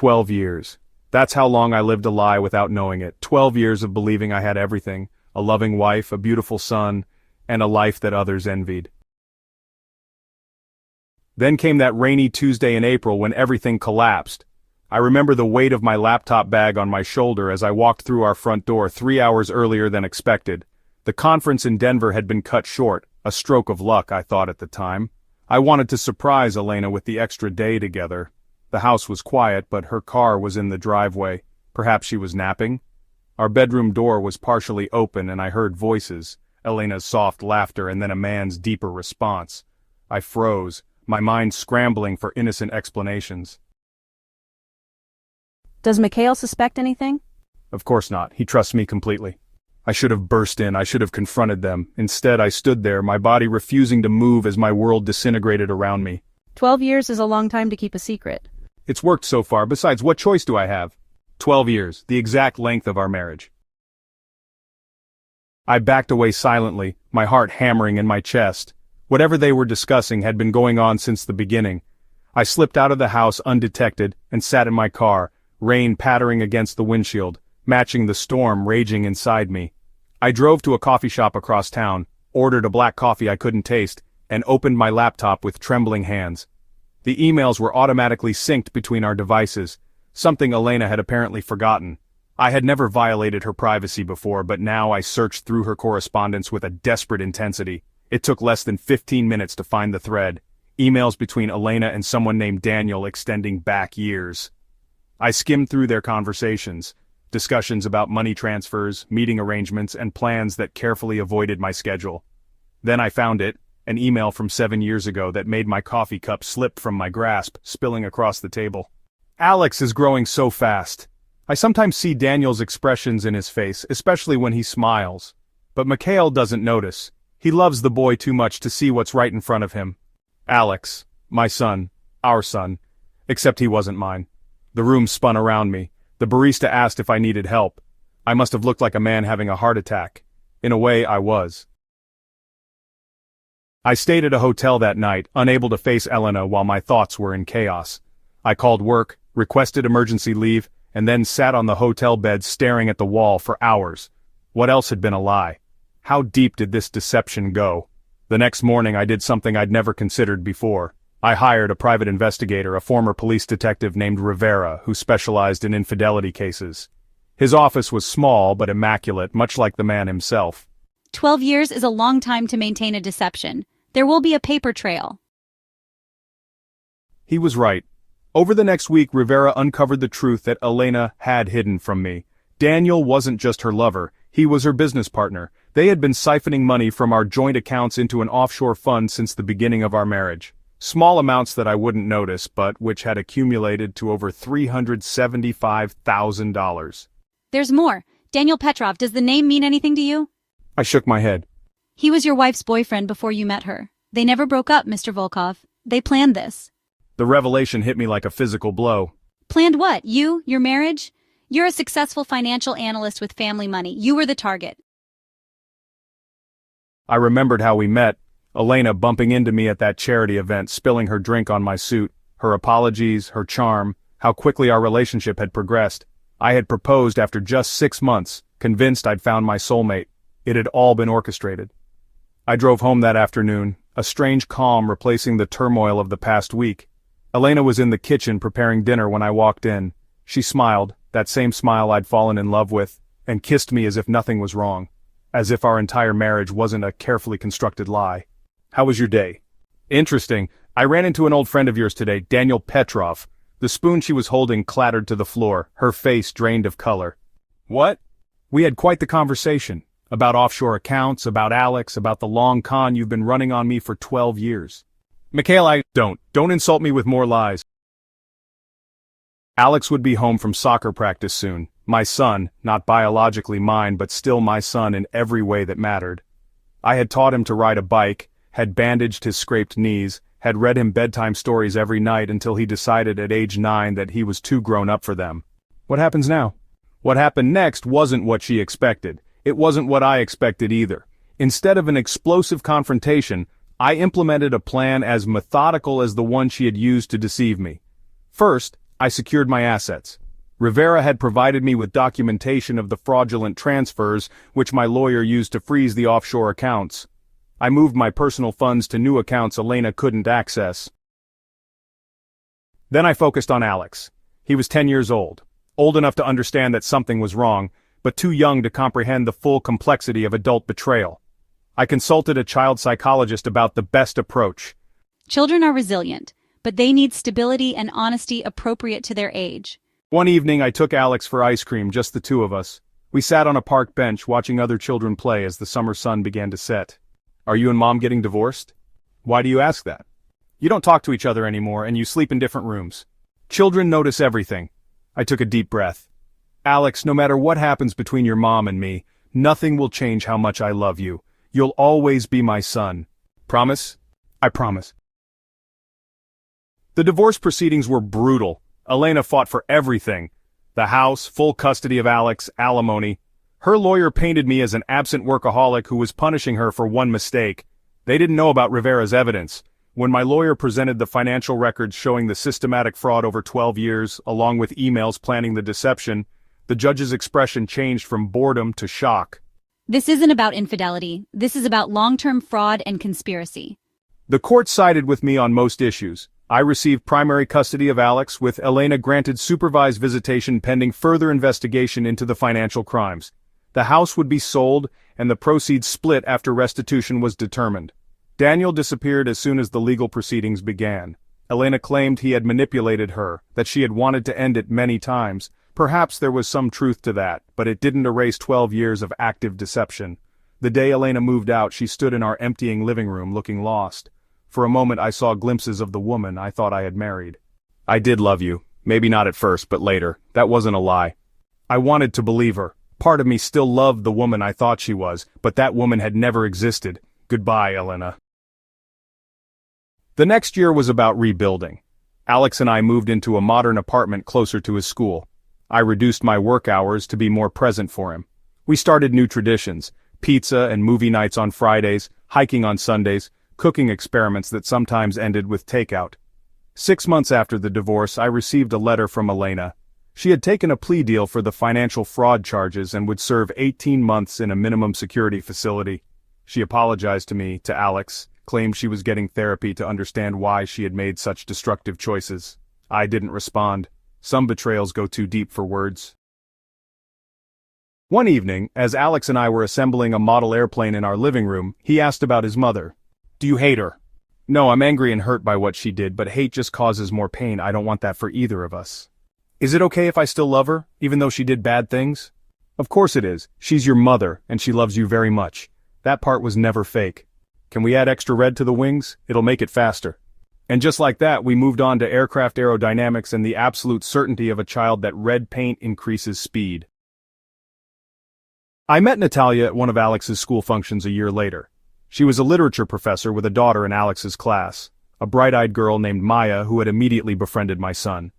12 years. That's how long I lived a lie without knowing it. 12 years of believing I had everything, a loving wife, a beautiful son, and a life that others envied. Then came that rainy Tuesday in April when everything collapsed. I remember the weight of my laptop bag on my shoulder as I walked through our front door 3 hours earlier than expected. The conference in Denver had been cut short, a stroke of luck, I thought at the time. I wanted to surprise Elena with the extra day together. The house was quiet, but her car was in the driveway. Perhaps she was napping? Our bedroom door was partially open and I heard voices, Elena's soft laughter and then a man's deeper response. I froze, my mind scrambling for innocent explanations. Does Mikhail suspect anything? Of course not. He trusts me completely. I should have burst in. I should have confronted them. Instead, I stood there, my body refusing to move as my world disintegrated around me. 12 years is a long time to keep a secret. It's worked so far. Besides, what choice do I have? 12 years, the exact length of our marriage. I backed away silently, my heart hammering in my chest. Whatever they were discussing had been going on since the beginning. I slipped out of the house undetected and sat in my car, rain pattering against the windshield, matching the storm raging inside me. I drove to a coffee shop across town, ordered a black coffee I couldn't taste, and opened my laptop with trembling hands. The emails were automatically synced between our devices, something Elena had apparently forgotten. I had never violated her privacy before, but now I searched through her correspondence with a desperate intensity. It took less than 15 minutes to find the thread, emails between Elena and someone named Daniel extending back years. I skimmed through their conversations, discussions about money transfers, meeting arrangements, and plans that carefully avoided my schedule. Then I found it, an email from 7 years ago that made my coffee cup slip from my grasp, spilling across the table. Alex is growing so fast. I sometimes see Daniel's expressions in his face, especially when he smiles. But Mikhail doesn't notice. He loves the boy too much to see what's right in front of him. Alex, my son, our son, except he wasn't mine. The room spun around me. The barista asked if I needed help. I must have looked like a man having a heart attack. In a way, I was. I stayed at a hotel that night, unable to face Elena while my thoughts were in chaos. I called work, requested emergency leave, and then sat on the hotel bed staring at the wall for hours. What else had been a lie? How deep did this deception go? The next morning I did something I'd never considered before. I hired a private investigator, a former police detective named Rivera, who specialized in infidelity cases. His office was small but immaculate, much like the man himself. 12 years is a long time to maintain a deception. There will be a paper trail. He was right. Over the next week, Rivera uncovered the truth that Elena had hidden from me. Daniel wasn't just her lover, he was her business partner. They had been siphoning money from our joint accounts into an offshore fund since the beginning of our marriage. Small amounts that I wouldn't notice, but which had accumulated to over $375,000. There's more. Daniel Petrov, does the name mean anything to you? I shook my head. He was your wife's boyfriend before you met her. They never broke up, Mr. Volkov. They planned this. The revelation hit me like a physical blow. Planned what? You? Your marriage? You're a successful financial analyst with family money. You were the target. I remembered how we met. Elena bumping into me at that charity event, spilling her drink on my suit, her apologies, her charm, how quickly our relationship had progressed. I had proposed after just 6 months, convinced I'd found my soulmate. It had all been orchestrated. I drove home that afternoon, a strange calm replacing the turmoil of the past week. Elena was in the kitchen preparing dinner when I walked in. She smiled, that same smile I'd fallen in love with, and kissed me as if nothing was wrong, as if our entire marriage wasn't a carefully constructed lie. How was your day? Interesting. I ran into an old friend of yours today, Daniel Petrov. The spoon she was holding clattered to the floor, her face drained of color. What? We had quite the conversation. About offshore accounts, about Alex, about the long con you've been running on me for 12 years. Mikhail, don't insult me with more lies. Alex would be home from soccer practice soon. My son, not biologically mine but still my son in every way that mattered. I had taught him to ride a bike, had bandaged his scraped knees, had read him bedtime stories every night until he decided at age 9 that he was too grown up for them. What happens now? What happened next wasn't what she expected. It wasn't what I expected either. Instead of an explosive confrontation, I implemented a plan as methodical as the one she had used to deceive me. First, I secured my assets. Rivera had provided me with documentation of the fraudulent transfers, which my lawyer used to freeze the offshore accounts. I moved my personal funds to new accounts Elena couldn't access. Then I focused on Alex. He was 10 years old enough to understand that something was wrong, but too young to comprehend the full complexity of adult betrayal. I consulted a child psychologist about the best approach. Children are resilient, but they need stability and honesty appropriate to their age. One evening I took Alex for ice cream, just the two of us. We sat on a park bench watching other children play as the summer sun began to set. Are you and Mom getting divorced? Why do you ask that? You don't talk to each other anymore and you sleep in different rooms. Children notice everything. I took a deep breath. Alex, no matter what happens between your mom and me, nothing will change how much I love you. You'll always be my son. Promise? I promise. The divorce proceedings were brutal. Elena fought for everything. The house, full custody of Alex, alimony. Her lawyer painted me as an absent workaholic who was punishing her for one mistake. They didn't know about Rivera's evidence. When my lawyer presented the financial records showing the systematic fraud over 12 years, along with emails planning the deception, the judge's expression changed from boredom to shock. This isn't about infidelity. This is about long-term fraud and conspiracy. The court sided with me on most issues. I received primary custody of Alex, with Elena granted supervised visitation pending further investigation into the financial crimes. The house would be sold, and the proceeds split after restitution was determined. Daniel disappeared as soon as the legal proceedings began. Elena claimed he had manipulated her, that she had wanted to end it many times. Perhaps there was some truth to that, but it didn't erase 12 years of active deception. The day Elena moved out, she stood in our emptying living room looking lost. For a moment I saw glimpses of the woman I thought I had married. I did love you. Maybe not at first, but later. That wasn't a lie. I wanted to believe her. Part of me still loved the woman I thought she was, but that woman had never existed. Goodbye, Elena. The next year was about rebuilding. Alex and I moved into a modern apartment closer to his school. I reduced my work hours to be more present for him. We started new traditions: pizza and movie nights on Fridays, hiking on Sundays, cooking experiments that sometimes ended with takeout. 6 months after the divorce, I received a letter from Elena. She had taken a plea deal for the financial fraud charges and would serve 18 months in a minimum security facility. She apologized to me, to Alex, claimed she was getting therapy to understand why she had made such destructive choices. I didn't respond. Some betrayals go too deep for words. One evening, as Alex and I were assembling a model airplane in our living room, he asked about his mother. Do you hate her? No, I'm angry and hurt by what she did, but hate just causes more pain. I don't want that for either of us. Is it okay if I still love her, even though she did bad things? Of course it is. She's your mother, and she loves you very much. That part was never fake. Can we add extra red to the wings? It'll make it faster. And just like that, we moved on to aircraft aerodynamics and the absolute certainty of a child that red paint increases speed. I met Natalia at one of Alex's school functions a year later. She was a literature professor with a daughter in Alex's class, a bright-eyed girl named Maya who had immediately befriended my son.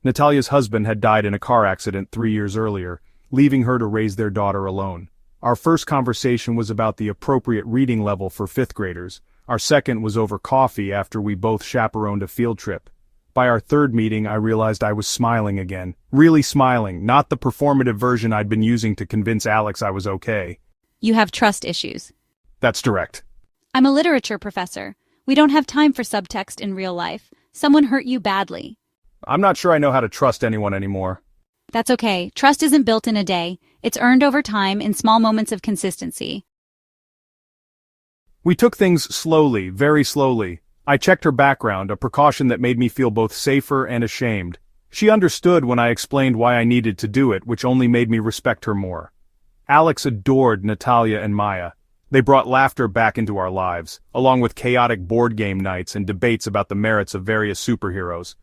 Natalia's husband had died in a car accident 3 years earlier, leaving her to raise their daughter alone. Our first conversation was about the appropriate reading level for 5th graders. Our second was over coffee after we both chaperoned a field trip. By our third meeting, I realized I was smiling again. Really smiling, not the performative version I'd been using to convince Alex I was okay. You have trust issues. That's direct. I'm a literature professor. We don't have time for subtext in real life. Someone hurt you badly. I'm not sure I know how to trust anyone anymore. That's okay. Trust isn't built in a day. It's earned over time in small moments of consistency. We took things slowly, very slowly. I checked her background, a precaution that made me feel both safer and ashamed. She understood when I explained why I needed to do it, which only made me respect her more. Alex adored Natalia and Maya. They brought laughter back into our lives, along with chaotic board game nights and debates about the merits of various superheroes.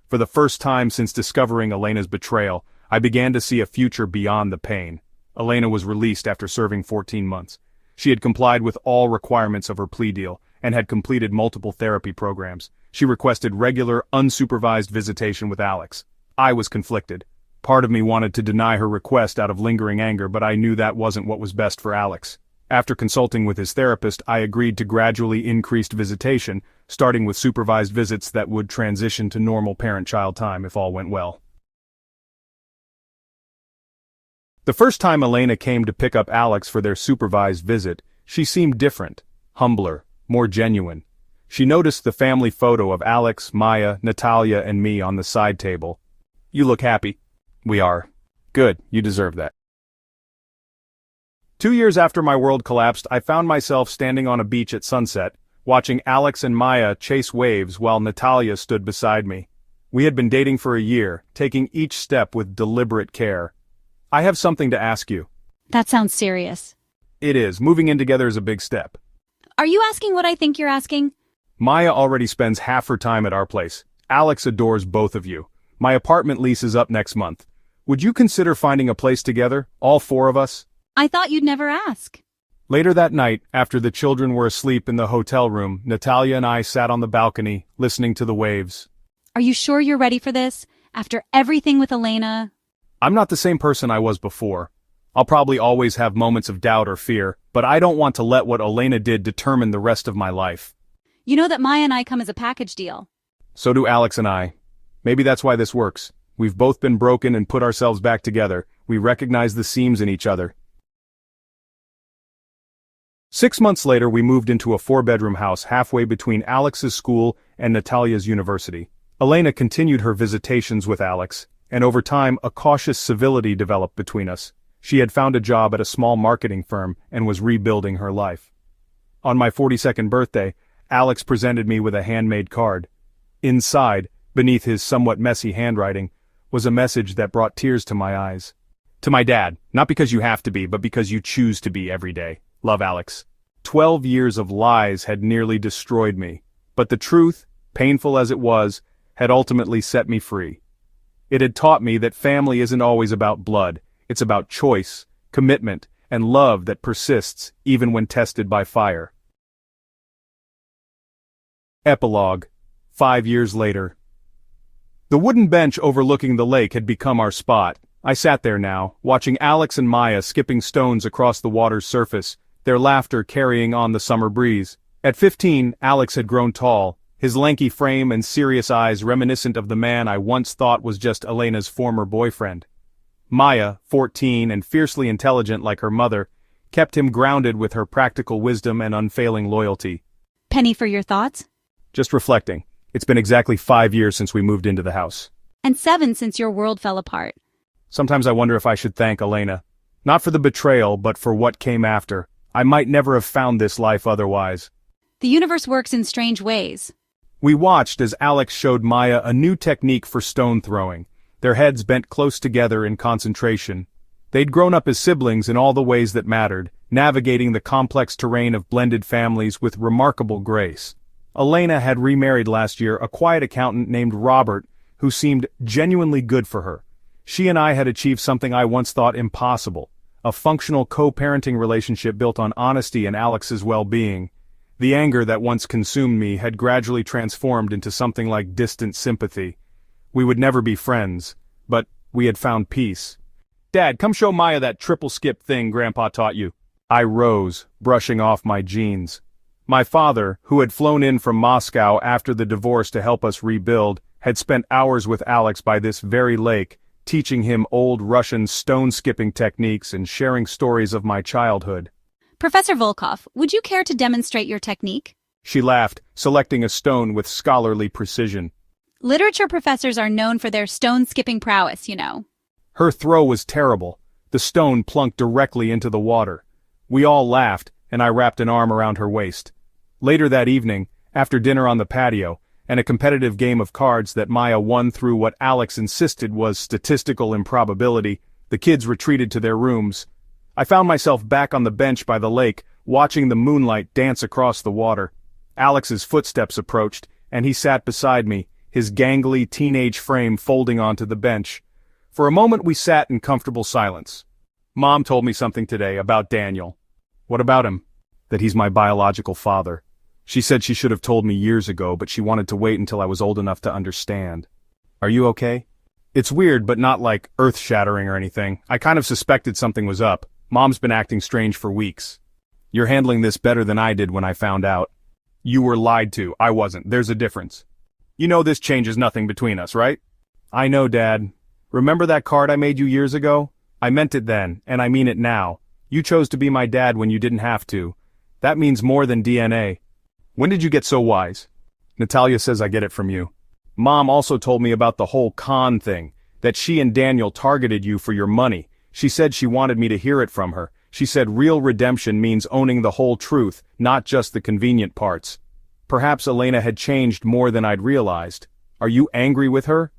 For the first time since discovering Elena's betrayal, I began to see a future beyond the pain. Elena was released after serving 14 months. She had complied with all requirements of her plea deal, and had completed multiple therapy programs. She requested regular, unsupervised visitation with Alex. I was conflicted. Part of me wanted to deny her request out of lingering anger, but I knew that wasn't what was best for Alex. After consulting with his therapist, I agreed to gradually increased visitation, starting with supervised visits that would transition to normal parent-child time if all went well. The first time Elena came to pick up Alex for their supervised visit, she seemed different, humbler, more genuine. She noticed the family photo of Alex, Maya, Natalia, and me on the side table. "You look happy." "We are." "Good, you deserve that." 2 years after my world collapsed, I found myself standing on a beach at sunset, watching Alex and Maya chase waves while Natalia stood beside me. We had been dating for a year, taking each step with deliberate care. "I have something to ask you." That sounds serious. "It is. Moving in together is a big step." Are you asking what I think you're asking? Maya already spends half her time at our place. Alex adores both of you. My apartment lease is up next month. Would you consider finding a place together, all four of us? I thought you'd never ask. Later that night, after the children were asleep in the hotel room, Natalia and I sat on the balcony, listening to the waves. Are you sure you're ready for this? After everything with Elena? I'm not the same person I was before. I'll probably always have moments of doubt or fear, but I don't want to let what Elena did determine the rest of my life. You know that Maya and I come as a package deal. So do Alex and I. Maybe that's why this works. We've both been broken and put ourselves back together. We recognize the seams in each other. 6 months later, we moved into a 4-bedroom house halfway between Alex's school and Natalia's university. Elena continued her visitations with Alex, and over time, a cautious civility developed between us. She had found a job at a small marketing firm and was rebuilding her life. On my 42nd birthday, Alex presented me with a handmade card. Inside, beneath his somewhat messy handwriting, was a message that brought tears to my eyes. "To my dad, not because you have to be, but because you choose to be every day. Love, Alex." 12 years of lies had nearly destroyed me, but the truth, painful as it was, had ultimately set me free. It had taught me that family isn't always about blood, it's about choice, commitment, and love that persists even when tested by fire. Epilogue. 5 years later. The wooden bench overlooking the lake had become our spot. I sat there now, watching Alex and Maya skipping stones across the water's surface, their laughter carrying on the summer breeze. At 15, Alex had grown tall, his lanky frame and serious eyes reminiscent of the man I once thought was just Elena's former boyfriend. Maya, 14 and fiercely intelligent like her mother, kept him grounded with her practical wisdom and unfailing loyalty. Penny for your thoughts? Just reflecting. It's been exactly 5 years since we moved into the house. And 7 since your world fell apart. Sometimes I wonder if I should thank Elena. Not for the betrayal, but for what came after. I might never have found this life otherwise. The universe works in strange ways. We watched as Alex showed Maya a new technique for stone throwing, their heads bent close together in concentration. They'd grown up as siblings in all the ways that mattered, navigating the complex terrain of blended families with remarkable grace. Elena had remarried last year, a quiet accountant named Robert, who seemed genuinely good for her. She and I had achieved something I once thought impossible, a functional co-parenting relationship built on honesty and Alex's well-being. The anger that once consumed me had gradually transformed into something like distant sympathy. We would never be friends, but we had found peace. "Dad, come show Maya that triple skip thing Grandpa taught you." I rose, brushing off my jeans. My father, who had flown in from Moscow after the divorce to help us rebuild, had spent hours with Alex by this very lake, teaching him old Russian stone-skipping techniques and sharing stories of my childhood. Professor Volkov, would you care to demonstrate your technique? She laughed, selecting a stone with scholarly precision. Literature professors are known for their stone-skipping prowess, you know. Her throw was terrible. The stone plunked directly into the water. We all laughed, and I wrapped an arm around her waist. Later that evening, after dinner on the patio, and a competitive game of cards that Maya won through what Alex insisted was statistical improbability, the kids retreated to their rooms. I found myself back on the bench by the lake, watching the moonlight dance across the water. Alex's footsteps approached, and he sat beside me, his gangly teenage frame folding onto the bench. For a moment we sat in comfortable silence. Mom told me something today about Daniel. What about him? That he's my biological father. She said she should have told me years ago, but she wanted to wait until I was old enough to understand. Are you okay? It's weird, but not like earth-shattering or anything. I kind of suspected something was up. Mom's been acting strange for weeks. You're handling this better than I did when I found out. You were lied to, I wasn't, there's a difference. You know this changes nothing between us, right? I know, Dad. Remember that card I made you years ago? I meant it then, and I mean it now. You chose to be my dad when you didn't have to. That means more than DNA. When did you get so wise? Natalia says I get it from you. Mom also told me about the whole con thing, that she and Daniel targeted you for your money. She said she wanted me to hear it from her. She said real redemption means owning the whole truth, not just the convenient parts. Perhaps Elena had changed more than I'd realized. Are you angry with her?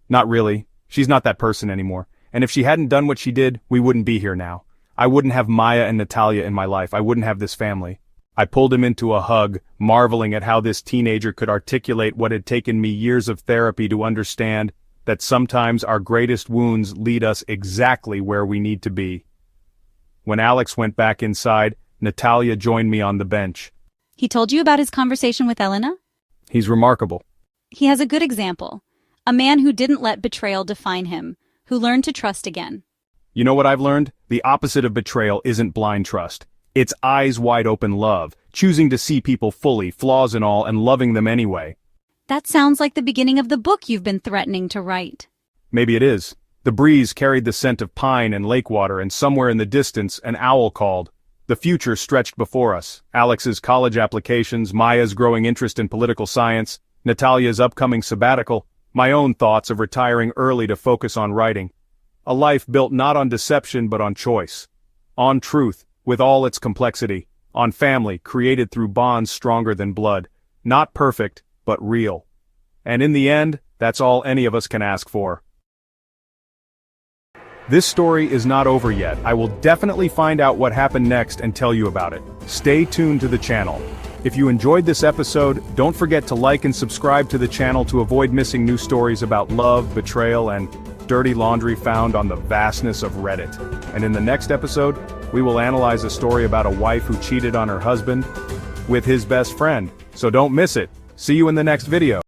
Not really. She's not that person anymore. And if she hadn't done what she did, we wouldn't be here now. I wouldn't have Maya and Natalia in my life. I wouldn't have this family. I pulled him into a hug, marveling at how this teenager could articulate what had taken me years of therapy to understand, that sometimes our greatest wounds lead us exactly where we need to be. When Alex went back inside, Natalia joined me on the bench. He told you about his conversation with Elena? He's remarkable. He has a good example. A man who didn't let betrayal define him, who learned to trust again. You know what I've learned? The opposite of betrayal isn't blind trust. It's eyes wide open love, choosing to see people fully, flaws and all, and loving them anyway. That sounds like the beginning of the book you've been threatening to write. Maybe it is. The breeze carried the scent of pine and lake water, and somewhere in the distance, an owl called. The future stretched before us. Alex's college applications, Maya's growing interest in political science, Natalia's upcoming sabbatical, my own thoughts of retiring early to focus on writing. A life built not on deception but on choice. On truth, with all its complexity. On family, created through bonds stronger than blood. Not perfect, but real. And in the end, that's all any of us can ask for. This story is not over yet. I will definitely find out what happened next and tell you about it. Stay tuned to the channel. If you enjoyed this episode, don't forget to like and subscribe to the channel to avoid missing new stories about love, betrayal, and dirty laundry found on the vastness of Reddit. And in the next episode, we will analyze a story about a wife who cheated on her husband with his best friend. So don't miss it. See you in the next video.